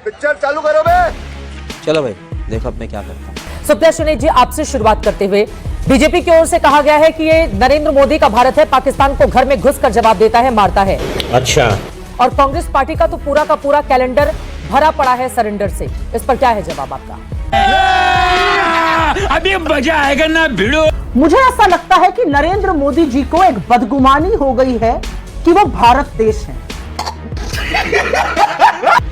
Picture चालू करो बे। चलो भाई देखो अब मैं क्या करता हूँ। सुप्रिया सुनील जी, आपसे शुरुआत करते हुए बीजेपी की ओर से कहा गया है कि ये नरेंद्र मोदी का भारत है, पाकिस्तान को घर में घुसकर जवाब देता है, मारता है। अच्छा। और कांग्रेस पार्टी का तो पूरा का पूरा कैलेंडर भरा पड़ा है सरेंडर से। इस पर क्या है जवाब आपका? अभी मजा आएगा ना भिड़ो। मुझे ऐसा लगता है कि नरेंद्र मोदी जी को एक बदगुमानी हो गई है कि वो भारत देश है।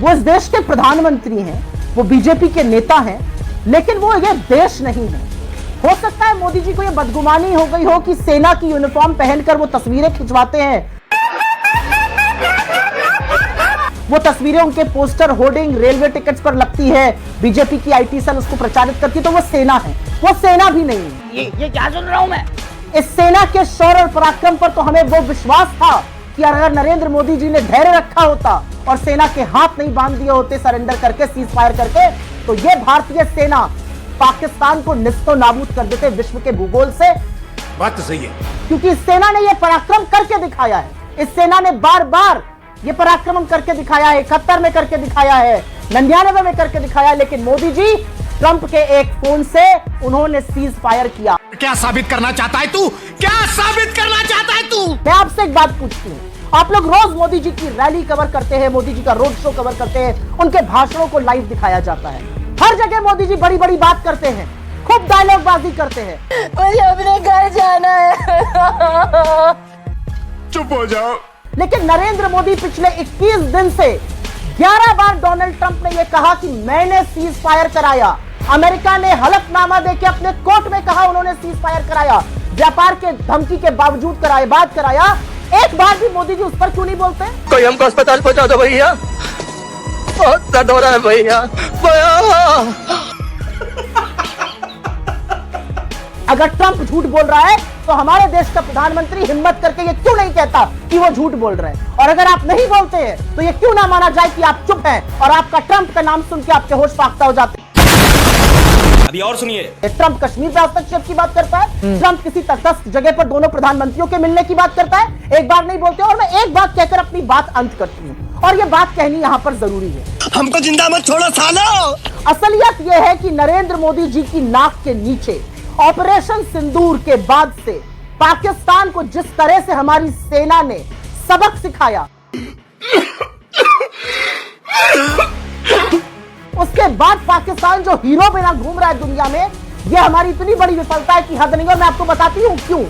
वो इस देश के प्रधानमंत्री हैं, वो बीजेपी के नेता हैं, लेकिन वो ये देश नहीं है। हो सकता है मोदी जी को ये बदगुमानी हो गई हो कि सेना की यूनिफॉर्म पहनकर वो तस्वीरें खिंचवाते हैं। वो तस्वीरें उनके पोस्टर, होर्डिंग, रेलवे टिकट्स पर लगती है, बीजेपी की आईटी सेल उसको प्रचारित करती है, तो वो सेना है। वो सेना भी नहीं है। ये क्या सुन रहा हूं मैं? इस सेना के शौर्य और पराक्रम पर तो हमें वो विश्वास था कि अगर नरेंद्र मोदी जी ने धैर्य रखा होता और सेना के हाथ नहीं बांध दिए होते सरेंडर करके, सीज फायर करके, तो ये भारतीय सेना पाकिस्तान को निस्तो नाबूद कर देते विश्व के भूगोल से। बात तो सही है, क्योंकि इस सेना ने यह पराक्रम करके दिखाया है। इस सेना ने बार बार ये पराक्रम करके दिखाया है। 71 में करके दिखाया है, 99 में करके दिखाया है, लेकिन मोदी जी ट्रंप के एक फोन से उन्होंने सीज फायर किया। क्या साबित करना चाहता है तू? क्या साबित करना चाहता है तू? मैं आपसे एक बात पूछती हूँ, आप लोग रोज मोदी जी की रैली कवर करते हैं, मोदी जी का रोड शो कवर करते हैं, उनके भाषणों को लाइव दिखाया जाता है। हर जगह मोदी जी बड़ी बड़ी बात करते हैं, खूब डायलॉगबाजी करते हैं। मुझे अपने घर जाना है। चुप हो जाओ। लेकिन नरेंद्र मोदी पिछले 21 दिन से 11 बार डोनाल्ड ट्रंप ने यह कहा कि मैंने सीज फायर कराया। अमेरिका ने हलफनामा देके अपने कोर्ट में कहा उन्होंने सीज फायर कराया, व्यापार के धमकी के बावजूद कराया, बात कराया। एक बार भी मोदी जी उस पर क्यों नहीं बोलते? कोई हमको अस्पताल पहुंचा दो भैया, बहुत दर्द हो रहा है भैया। अगर ट्रंप झूठ बोल रहा है तो हमारे देश का प्रधानमंत्री हिम्मत करके ये क्यों नहीं कहता कि वो झूठ बोल रहे हैं? और अगर आप नहीं बोलते हैं तो ये क्यों ना माना जाए कि आप चुप हैं और आपका ट्रंप का नाम सुन के आपके होश फाख्ता हो जाते हैं? अभी और सुनिए। ट्रंप कश्मीर पे हस्तक्षेप की बात करता है, ट्रंप किसी तटस्थ जगह पर दोनों प्रधानमंत्रियों के मिलने की बात करता है, एक बार नहीं बोलते। और मैं एक बात कहकर अपनी बात अंत करती हूँ, और ये बात कहनी यहाँ पर जरूरी है। हमको जिंदा मत छोड़ो सालो। असलियत यह है कि नरेंद्र मोदी जी की नाक के नीचे ऑपरेशन सिंदूर के बाद से पाकिस्तान को जिस तरह से हमारी सेना ने सबक सिखाया, उसके बाद पाकिस्तान जो हीरो बिना घूम रहा है दुनिया में, यह हमारी इतनी बड़ी विफलता है कि हद नहीं। और मैं आपको बताती हूं क्यों।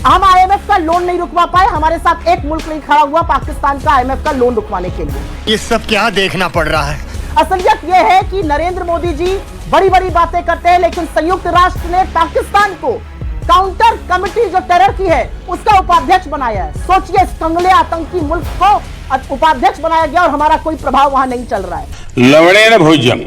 हम आईएमएफ का लोन नहीं रुकवा पाए, हमारे साथ एक मुल्क नहीं खड़ा हुआ पाकिस्तान का आईएमएफ का लोन रुकवाने के लिए। ये सब क्या देखना पड़ रहा है? असलियत यह है कि नरेंद्र मोदी जी बड़ी बड़ी बातें करते हैं, लेकिन संयुक्त राष्ट्र ने पाकिस्तान को काउंटर कमेटी जो टेरर की है उसका उपाध्यक्ष बनाया है। सोचिए, इस कंगले आतंकी मुल्क को उपाध्यक्ष बनाया गया और हमारा कोई प्रभाव वहां नहीं चल रहा है। लवणे न भोजन।